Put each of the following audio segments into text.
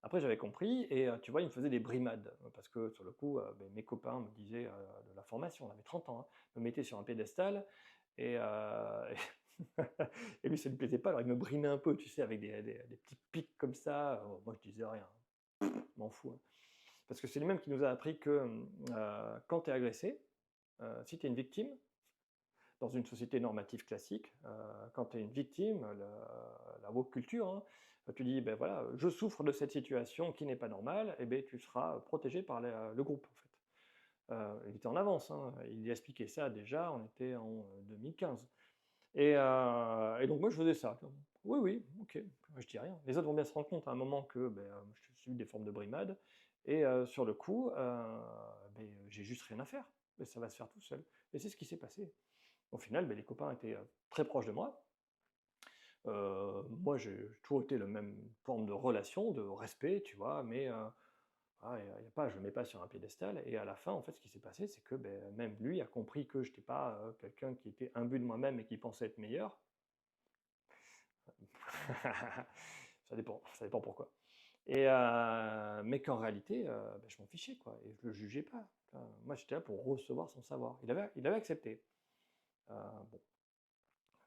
Après j'avais compris et tu vois, il me faisait des brimades, parce que sur le coup, beh, mes copains me disaient, de la formation, on avait 30 ans, hein, me mettaient sur un piédestal et et lui ça lui plaisait pas, alors il me brimait un peu, tu sais, avec des petits pics comme ça, moi je disais rien, je m'en fous, hein. Parce que c'est lui-même qui nous a appris que, quand tu es agressé, si tu es une victime, dans une société normative classique, quand tu es une victime, la woke culture, hein, tu dis, ben voilà, je souffre de cette situation qui n'est pas normale, et ben tu seras protégé par le groupe en fait. Il était en avance, hein, il expliquait ça déjà, on était en 2015. Et donc moi je faisais ça. Oui, oui, ok, je dis rien. Les autres vont bien se rendre compte à un moment que ben, je suis des formes de brimade, et sur le coup, ben, j'ai juste rien à faire. Mais ça va se faire tout seul. Et c'est ce qui s'est passé. Au final, ben, les copains étaient très proches de moi. Moi, j'ai toujours été la même forme de relation, de respect, tu vois, mais y a pas, je ne le mets pas sur un piédestal. Et à la fin, en fait, ce qui s'est passé, c'est que ben, même lui a compris que je n'étais pas quelqu'un qui était imbu de moi-même et qui pensait être meilleur. Ça dépend pourquoi. Mais qu'en réalité, ben, je m'en fichais, quoi, et je le jugeais pas. Moi, j'étais là pour recevoir son savoir. Il avait accepté. Euh, bon,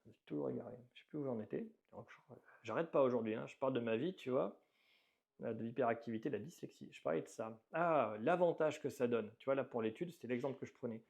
je me suis toujours égaré. Je sais plus où j'en étais. Donc, j'arrête pas aujourd'hui, hein. Je parle de ma vie, tu vois, de l'hyperactivité, de la dyslexie. Je parlais de ça. Ah, l'avantage que ça donne. Tu vois, là, pour l'étude, c'était l'exemple que je prenais.